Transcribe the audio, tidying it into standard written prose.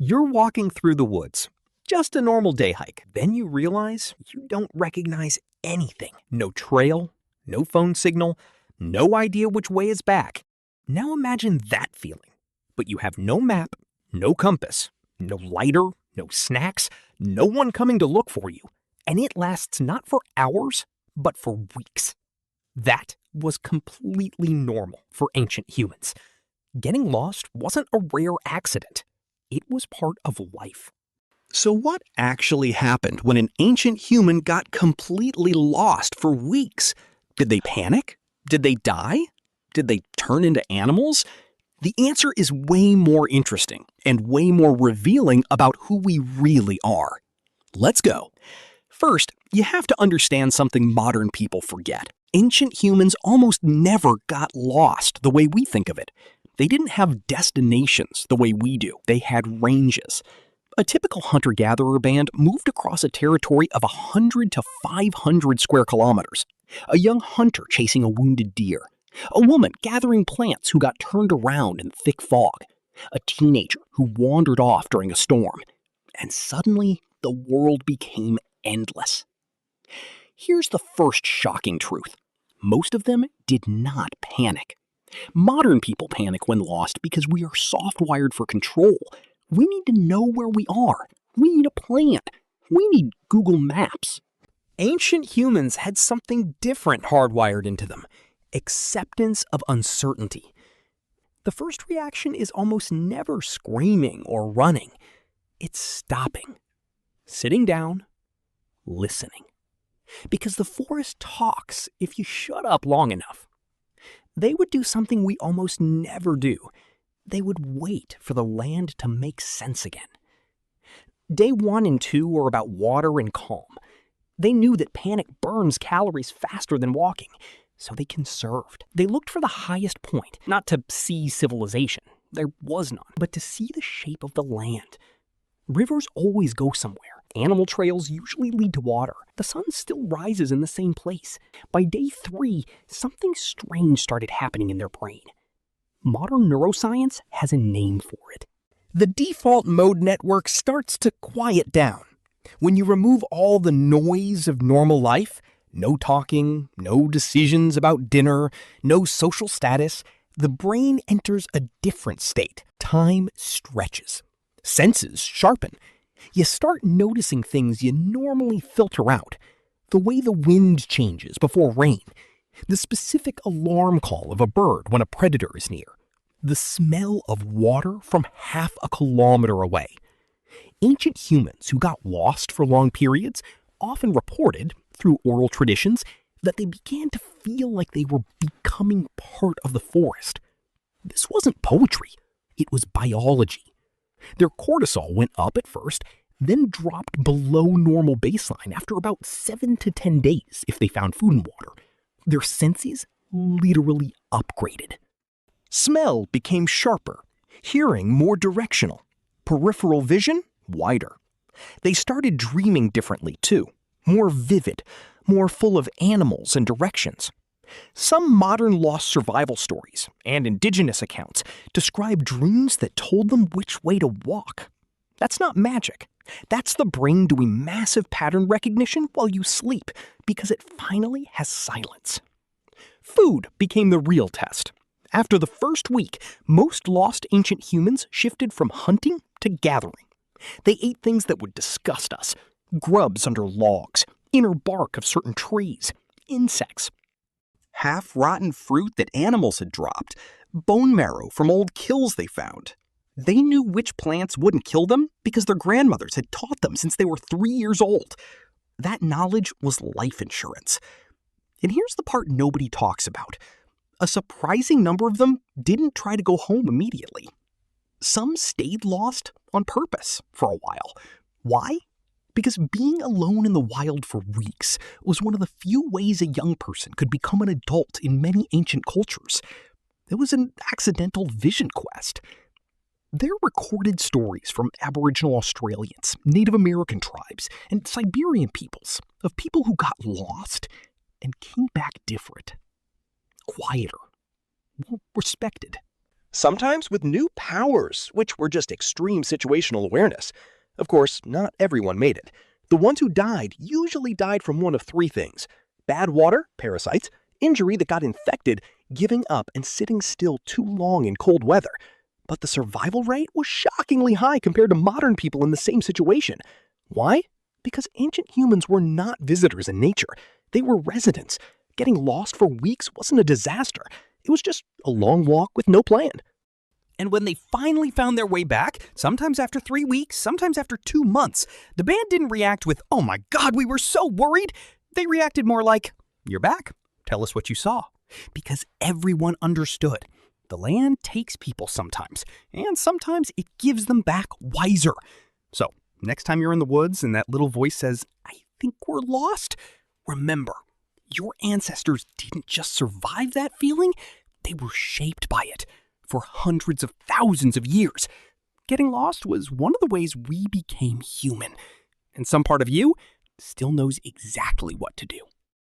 You're walking through the woods. Just a normal day hike. Then you realize you don't recognize anything. No trail, no phone signal, no idea which way is back. Now imagine that feeling. But you have no map, no compass, no lighter, no snacks, no one coming to look for you. And it lasts not for hours, but for weeks. That was completely normal for ancient humans. Getting lost wasn't a rare accident. It was part of life. So what actually happened when an ancient human got completely lost for weeks? Did they panic? Did they die? Did they turn into animals? The answer is way more interesting and way more revealing about who we really are. Let's go. First, you have to understand something modern people forget. Ancient humans almost never got lost the way we think of it. They didn't have destinations the way we do. They had ranges. A typical hunter-gatherer band moved across a territory of 100 to 500 square kilometers. A young hunter chasing a wounded deer. A woman gathering plants who got turned around in thick fog. A teenager who wandered off during a storm. And suddenly, the world became endless. Here's the first shocking truth. Most of them did not panic. Modern people panic when lost because we are soft-wired for control. We need to know where we are. We need a plan. We need Google Maps. Ancient humans had something different hardwired into them. Acceptance of uncertainty. The first reaction is almost never screaming or running. It's stopping. Sitting down. Listening. Because the forest talks if you shut up long enough. They would do something we almost never do. They would wait for the land to make sense again. Day 1 and 2 were about water and calm. They knew that panic burns calories faster than walking, so they conserved. They looked for the highest point, not to see civilization. There was none, but to see the shape of the land. Rivers always go somewhere. Animal trails usually lead to water. The sun still rises in the same place. By day 3, something strange started happening in their brain. Modern neuroscience has a name for it. The default mode network starts to quiet down. When you remove all the noise of normal life, no talking, no decisions about dinner, no social status, the brain enters a different state. Time stretches. Senses sharpen. You start noticing things you normally filter out. The way the wind changes before rain. The specific alarm call of a bird when a predator is near. The smell of water from half a kilometer away. Ancient humans who got lost for long periods often reported, through oral traditions, that they began to feel like they were becoming part of the forest. This wasn't poetry. It was biology. Their cortisol went up at first, then dropped below normal baseline after about 7 to 10 days if they found food and water. Their senses literally upgraded. Smell became sharper, hearing more directional, peripheral vision wider. They started dreaming differently too, more vivid, more full of animals and directions. Some modern lost survival stories and indigenous accounts describe dreams that told them which way to walk. That's not magic. That's the brain doing massive pattern recognition while you sleep because it finally has silence. Food became the real test. After the first week, most lost ancient humans shifted from hunting to gathering. They ate things that would disgust us. Grubs under logs, inner bark of certain trees, insects. Half-rotten fruit that animals had dropped, bone marrow from old kills they found. They knew which plants wouldn't kill them because their grandmothers had taught them since they were 3 years old. That knowledge was life insurance. And here's the part nobody talks about. A surprising number of them didn't try to go home immediately. Some stayed lost on purpose for a while. Why? Because being alone in the wild for weeks was one of the few ways a young person could become an adult in many ancient cultures. It was an accidental vision quest. There are recorded stories from Aboriginal Australians, Native American tribes, and Siberian peoples of people who got lost and came back different, quieter, more respected. sometimes with new powers, which were just extreme situational awareness. Of course, not everyone made it. The ones who died usually died from one of three things: bad water, parasites, injury that got infected, giving up and sitting still too long in cold weather. But the survival rate was shockingly high compared to modern people in the same situation. Why? Because ancient humans were not visitors in nature. They were residents. Getting lost for weeks wasn't a disaster. It was just a long walk with no plan. And when they finally found their way back, sometimes after 3 weeks, sometimes after 2 months, the band didn't react with, "Oh my God, we were so worried." They reacted more like, "You're back. Tell us what you saw." Because everyone understood. The land takes people sometimes, and sometimes it gives them back wiser. So, next time you're in the woods and that little voice says, "I think we're lost," remember, your ancestors didn't just survive that feeling, they were shaped by it for hundreds of thousands of years. Getting lost was one of the ways we became human, and some part of you still knows exactly what to do.